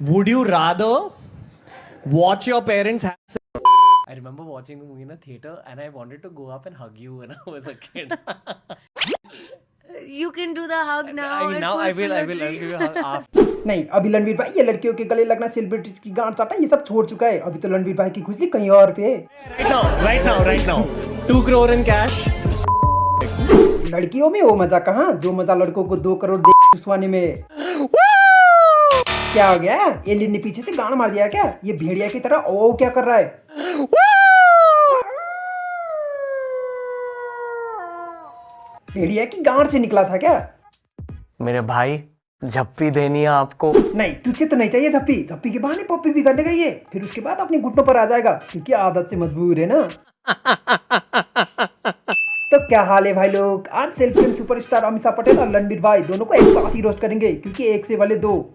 Would you rather watch your parents have sex? I remember watching the movie in a theater and I wanted to go up and hug you when I was a kid. You can do the hug now. and Now I fulfill will your give dream. you a hug after. नहीं, अभी रणवीर भाई ये लड़कियों के गले लगना, celebrities की गांड चाटना, ये सब छोड़ चुका है। अभी तो रणवीर भाई की खुजली कहीं और पे है। Right now. 2 crore in cash. लड़कियों में वो मजा कहाँ जो मजा लड़कों को 2 करोड़ दे चुसवाने में। क्या हो गया? एलियन ने पीछे से गान मार दिया क्या? ये भेड़िया की तरह ओ क्या कर रहा है? भेड़िया की गांड से निकला था क्या? मेरे भाई झप्पी देनी है आपको। नहीं, तुझे तो नहीं चाहिए झप्पी। झप्पी के बहाने पप्पी भी करने गई है, फिर उसके बाद अपने घुटनों पर आ जाएगा क्योंकि आदत से मजबूर है ना। तो क्या हाल है भाई लोग? आज self fame superstar Amisha Patel और रणवीर भाई दोनों को एक साथ ही रोस्ट करेंगे क्योंकि एक से वाले दो।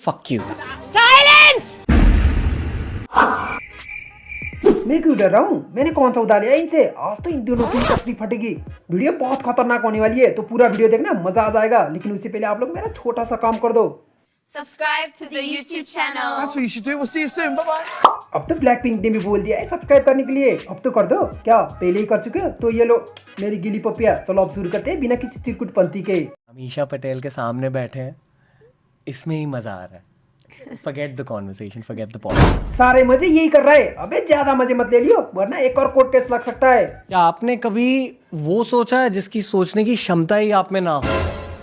Fuck you. Silence! मैं क्यों डर रहा हूँ? मैंने कौन सा उधार लिया इनसे? आज तो इन दोनों की तस्वीर फटेगी। वीडियो बहुत खतरनाक होने वाली है, तो पूरा वीडियो देखना, मजा आ जाएगा। लेकिन उससे पहले आप लोग मेरा छोटा सा काम कर दो। Subscribe to the YouTube channel. That's what you should do. We'll see you soon. Bye-bye. अब तो ब्लैक पिंक ने भी बोल दिया है सब्सक्राइब करने के लिए। अब तो कर दो। क्या पहले ही कर चुके हो? तो ये लो मेरी गिली पपिया। चलो अब शुरू करते हैं बिना किसी चिरकुट पंथी के। अमीषा पटेल के सामने बैठे हैं, इसमें ही मजा आ रहा है। Forget the conversation, forget the point. सारे मजे यही कर रहा है। अबे ज्यादा मजे मत ले लियो वरना एक और कोर्ट केस लग सकता है। क्या आपने कभी वो सोचा है जिसकी सोचने की क्षमता ही आप में ना हो?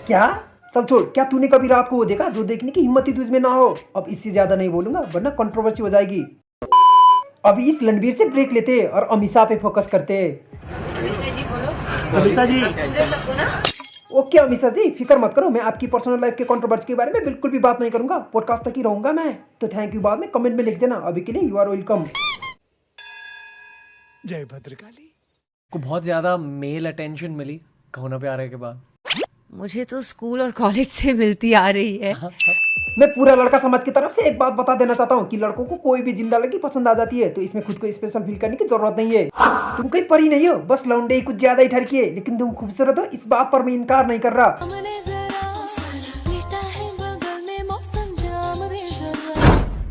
क्या? सब छोड़, क्या तूने कभी रात को वो देखा जो देखने की हिम्मत ही तुझमें ना हो? अब इससे ज्यादा नहीं बोलूंगा वरना कंट्रोवर्सी हो जाएगी। अभी इस रणवीर से ब्रेक लेते हैं और अमीषा पे फोकस करते हैं। अमीषा जी ओके अमीषा जी, फिक्र मत करो, मैं आपकी पर्सनल लाइफ के कंट्रोवर्सी के बारे में बिल्कुल भी बात नहीं करूंगा। पॉडकास्ट तक ही रहूंगा मैं। तो थैंक यू बाद में कमेंट में लिख देना। अभी के लिए यू आर वेलकम। जय भद्रकाली। को बहुत ज्यादा मेल अटेंशन मिली कहोना प्यारे के बाद। मुझे तो स्कूल और कॉलेज से मिलती आ रही है। मैं पूरा लड़का समाज की तरफ से एक बात बता देना चाहता हूँ कि लड़कों को कोई भी जिंदा लड़की पसंद आ जाती है, तो इसमें खुद को स्पेशल फील करने की जरूरत नहीं है। तुम कोई परी नहीं हो, बस लौंडे ही कुछ ज्यादा ही ठरकी है, लेकिन तुम खूबसूरत हो, इस बात पर मैं इनकार नहीं कर रहा।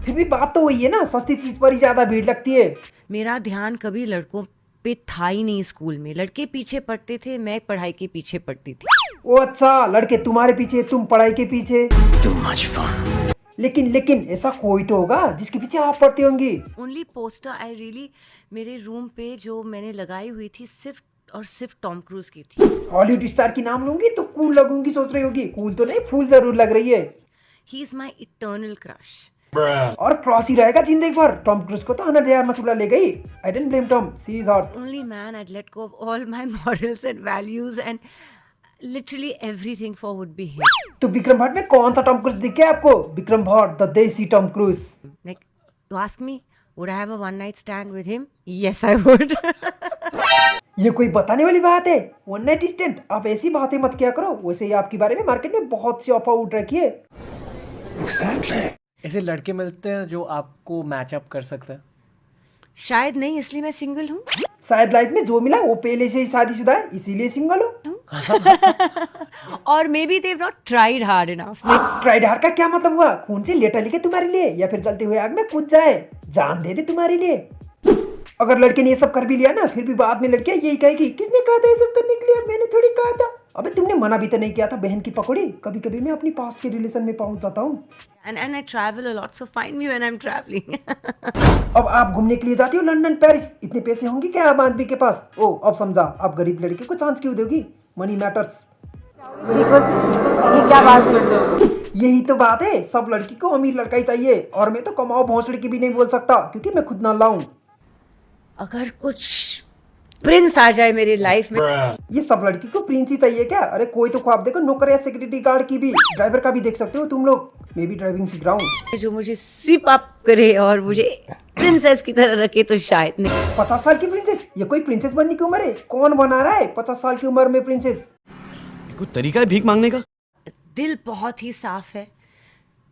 फिर भी बात तो वही है ना, सस्ती चीज पर ही ज्यादा भीड़ लगती है। मेरा ध्यान कभी लड़कों पे था ही नहीं। स्कूल में लड़के पीछे पड़ते थे, मैं पढ़ाई के पीछे पड़ती थी। ओ अच्छा, लड़के तुम्हारे पीछे, तुम पढ़ाई के पीछे। Too much fun. लेकिन ऐसा कोई तो होगा जिसके पीछे आप पढ़ते होंगे। ओनली पोस्टर आई रियली मेरे रूम पे जो मैंने लगाई हुई थी सिर्फ और सिर्फ टॉम क्रूज की थी। हॉलीवुड स्टार की नाम लूंगी तो कूल लगूंगी सोच रही होगी। कूल तो नहीं, फूल जरूर लग रही है। He is my eternal crush. और क्रॉस ही रहेगा जिंदगी भर। टॉम क्रूज को तो 100,000 मसूला ले गई। I don't blame Tom, she is hot. Only man I'd let go of all my morals and values and literally everything for would be him. तो विक्रम भट्ट में कौन सा टॉम क्रूज दिखे आपको? विक्रम भट्ट द देसी Tom cruise. Like, to ask me, would I have a one night stand with him? Yes, I would. ये कोई बताने वाली बात है? One night stand? आप ऐसी बातें मत किया करो। वैसे ही आपके बारे में मार्केट में बहुत सी अफवाह उठ रखी है। ऐसे लड़के मिलते हैं जो आपको मैचअप कर सकते हैं? शायद नहीं, इसलिए मैं सिंगल हूँ। शायद लाइफ में जो मिला वो पहले से ही शादीशुदा है, इसीलिए सिंगल हो। और may be they've not tried hard enough. Tried hard का क्या मतलब हुआ? खून से लेटर लिखे तुम्हारे लिए या फिर जलते हुए आग में कूद जाए, जान दे दे तुम्हारे लिए। अगर लड़के ने ये सब कर भी लिया ना, फिर भी बाद में लड़कियां यही कहेगी किसने कहा था ये सब करने के लिए? मैंने थोड़ी कहा था। अबे तुमने मना भी तो नहीं किया था बहन की पकौड़ी। कभी कभी मैं अपनी पास्ट के रिलेशन में पहुंच जाता हूँ। And I travel a lot, so find me when I'm traveling. अब आप घूमने के लिए जाती हो लंदन पेरिस, इतने पैसे होंगे क्या आप आंटी के पास? ओ अब समझा, आप गरीब लड़के को चांस क्यों दोगी? Money matters. ये क्या बात है? यही तो बात है, सब लड़की को अमीर लड़का ही चाहिए। और मैं तो कमाओ भोंसड़ी की भी नहीं बोल सकता क्योंकि मैं खुद ना लाऊं। अगर कुछ प्रिंस आ जाए मेरी लाइफ में। ये सब लड़की को प्रिंस ही चाहिए क्या? अरे कोई तो ख्वाब देखो, नौकर या सिक्योरिटी गार्ड की भी, ड्राइवर का भी देख सकते हो तुम लोग। मैं भी ड्राइविंग सीख रहा हूँ। जो मुझे स्वीप अप करे और मुझे प्रिंसेस की तरह रखे तो शायद नहीं। 50 साल की प्रिंसेस? ये कोई प्रिंसेस बनने की उम्र है? कौन बना रहा है 50 साल की उम्र में प्रिंसेस? कोई तरीका है भीख मांगने का? दिल बहुत ही साफ है।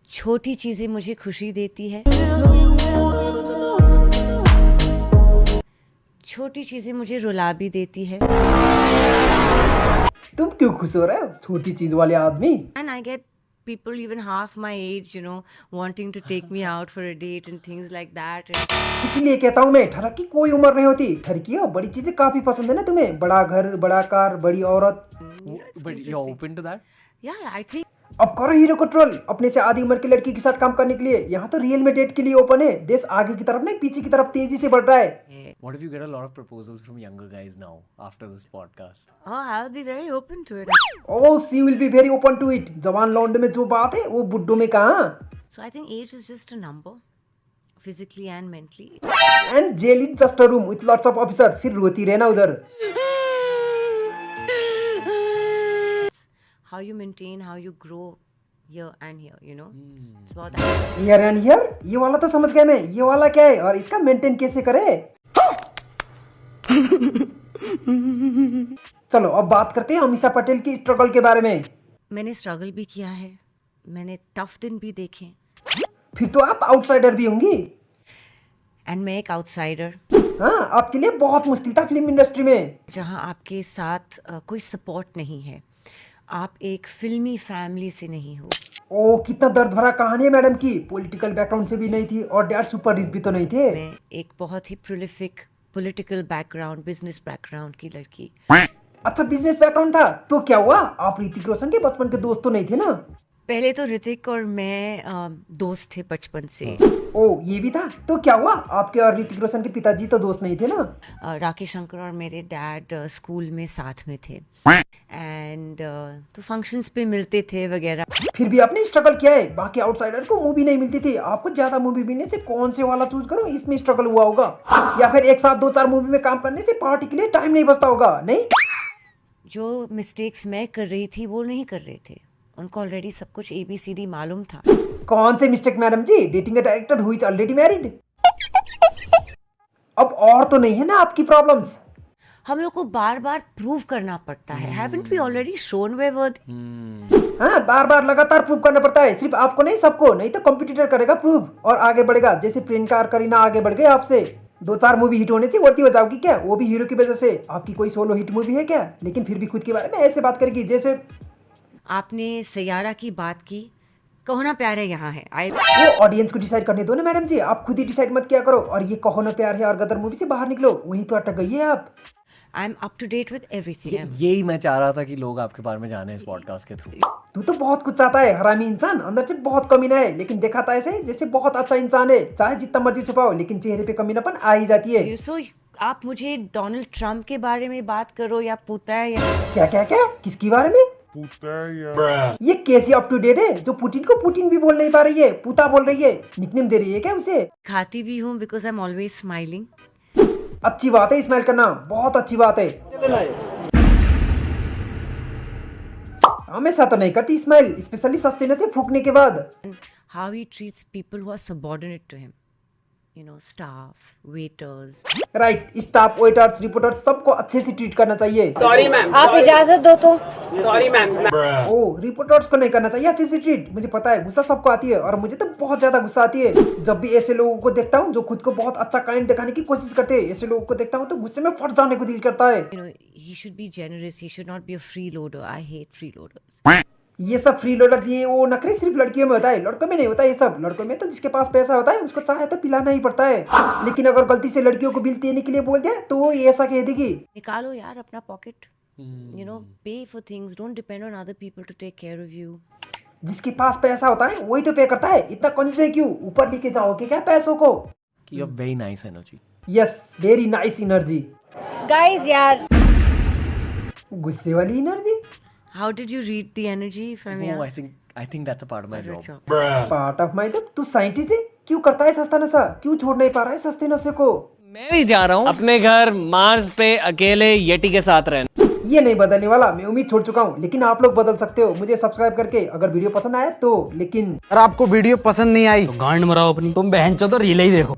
छोटी चीजें मुझे खुशी देती है। छोटी चीजें मुझे रुला भी देती है। तुम क्यों खुश हो रहे हो छोटी चीज वाले आदमी? And I get people even half my age, you know, wanting to take me out for a date and things like that. And इसीलिए कहता हूँ मैं, 18 की कोई उम्र नहीं होती। ठरकी हो, बड़ी चीजें काफी पसंद है ना तुम्हें, बड़ा घर, बड़ा कार, बड़ी औरत। But you're open to that? yeah, I think अब करो हीरो को ट्रोल अपने से आधी उम्र की लड़की के साथ काम करने के लिए। यहाँ तो रियल में डेट के लिए ओपन है। देश आगे की तरफ नहीं, पीछे की तरफ तेजी से बढ़ रहा है। What if you get a lot of proposals from younger guys now after this podcast? oh, I'll be very open to it. Oh, she will be very open to it. जवान लौंडे में जो बात है वो बुड्ढों में कहाँ। So I think age is just a number, physically and mentally. And jail is just a room with lots of officer. फिर रोती रहना उधर। How you maintain, how you grow here and here, you know. It's about that. Here and here, ये वाला तो समझ गया मैं, ये वाला क्या है और इसका मेंटेन कैसे करे। चलो अब बात करते हैं अमीषा पटेल की स्ट्रगल के बारे में। मैंने स्ट्रगल भी किया है, मैंने टफ दिन भी देखे, फिर तो आप आउटसाइडर भी होंगी। एंड मैं एक आउटसाइडर हाँ, आपके लिए बहुत मुश्किल था फिल्म इंडस्ट्री में। जहाँ आपके साथ कोई सपोर्ट नहीं है, आप एक फिल्मी फैमिली से नहीं हो। ओ, कितना दर्द भरा कहानी है मैडम की। पॉलिटिकल बैकग्राउंड से भी नहीं थी और डैड सुपर रिच भी तो नहीं थे। मैं एक बहुत ही prolific political background, business background की लड़की। अच्छा, बिजनेस बैकग्राउंड था तो क्या हुआ? आप ऋतिक रोशन के बचपन के दोस्त तो नहीं थे ना? पहले तो ऋतिक और मैं दोस्त थे बचपन से। ओ, ये भी था तो क्या हुआ? आपके और ऋतिक रोशन के पिताजी तो दोस्त नहीं थे ना? राकेश शंकर और मेरे डैड स्कूल में साथ में थे एंड तो फंक्शंस पे मिलते थे वगैरह। फिर भी आपने स्ट्रगल किया है। बाकी आउटसाइडर को मूवी नहीं मिलती थी, आपको ज्यादा मूवी मिलने से कौन से वाला चूज करो, इसमें स्ट्रगल हुआ होगा। या फिर एक साथ 2-4 मूवी में काम करने से पार्टी के लिए टाइम नहीं बचता होगा। नहीं, जो मिस्टेक्स मैं कर रही थी वो नहीं कर रहे थे, उनको ऑलरेडी सब कुछ ABCD मालूम था। कौन से mistake madam ji? Dating a director who is already married. अब और तो नहीं है ना आपकी प्रॉब्लम्स? हम लोग को बार बार प्रूव करना पड़ता है। Haven't we already shown way worth? हाँ, बार बार लगातार प्रूव करना पड़ता है, सिर्फ आपको नहीं सबको, नहीं तो कंपटीटर करेगा प्रूव और आगे बढ़ेगा। जैसे प्रियंका और करीना आगे बढ़ गए आपसे। 2-4 मूवी हिट होने से वर्दी हो जाओगी क्या? वो भी हीरो की वजह से। आपकी कोई सोलो हिट मूवी है क्या? लेकिन फिर भी खुद के बारे में ऐसे बात करेगी जैसे आपने सैयारा की बात की, कहो ना प्यार है यहाँ है। वो ऑडियंस को डिसाइड करने दो ना मैडम जी, आप खुद ही डिसाइड मत किया करो। और ये कहो ना प्यार है और गदर मूवी से बाहर निकलो, वहीं पे अटक गई है आप। I am up to date with everything. यही मैं चाह रहा था कि लोग आपके बारे में जाने इस पॉडकास्ट के थ्रू। तू तो बहुत कुछ चाहता है, हरामी इंसान, अंदर से बहुत कमीना है, लेकिन दिखाता ऐसे जैसे बहुत अच्छा इंसान है। चाहे जितना मर्जी छुपाओ, लेकिन चेहरे पे कमीनापन आ ही जाती है। सो आप मुझे डोनाल्ड ट्रम्प के बारे में बात करो या पूता है या क्या क्या क्या? किसके बारे में? ये कैसी अप टू डेट है जो पुतिन को पुतिन भी बोल नहीं पा रही है, पूता बोल रही है? निकनेम दे रही है क्या उसे? खाती भी हूँ because I am always smiling. अच्छी बात है स्माइल करना, बहुत अच्छी बात है। हमेशा तो नहीं करती स्माइल, स्पेशली सस्ते से फूकने के बाद। How he treats people who are subordinate to him, you know, staff, waiters. Right, staff, waiters, reporters सबको अच्छे से ट्रीट करना चाहिए। सॉरी मैम, आप इजाजत दो तो। Sorry ma'am. ओ, रिपोर्टर्स को नहीं करना चाहिए अच्छे से ट्रीट। मुझे पता है गुस्सा सबको आती है और मुझे तो बहुत ज्यादा गुस्सा आती है जब भी ऐसे लोगों को देखता हूँ जो खुद को बहुत अच्छा काइंड दिखाने की कोशिश करते हैं। ऐसे लोगों को देखता हूँ तो गुस्से में फट जाने को दिल करता है। You know, he should be generous. He should not be a freeloader. I hate freeloaders. ये सब फ्री लोडर ये वो नखरे सिर्फ लड़कियों में होता है, लड़कों में नहीं होता ये सब। लड़कों में तो जिसके पास पैसा होता है उसको चाहे तो पिलाना ही पड़ता है। लेकिन अगर गलती से लड़कियों को बिल देने के लिए बोल दिया तो वो ऐसा कह देगी। निकालो यार अपना pocket, you know, pay for things. Don't depend on other people to take care of you. जिसके पास पैसा होता है वही तो पे करता है। इतना कंजूस क्यों? ऊपर लेके जाओगे क्या पैसों को? You have very nice energy. Yes, very nice energy. Guys, यार, गुस्से वाली energy. how did you read the energy? If I may Oh, ask. I think that's a part of my job. अच्छा। Part of my job. तू scientist है, क्यों करता है सस्ता नशा? क्यों छोड़ नहीं पा रहा है सस्ते नशे को? मैं भी जा रहा हूँ अपने घर मार्स पे अकेले येटी के साथ रहने। ये नहीं बदलने वाला, मैं उम्मीद छोड़ चुका हूँ। लेकिन आप लोग बदल सकते हो मुझे सब्सक्राइब करके, अगर वीडियो पसंद आया तो। लेकिन अगर आपको वीडियो पसंद नहीं आई गांड मराओ अपनी, तुम बहन चो तो रील ही देखो।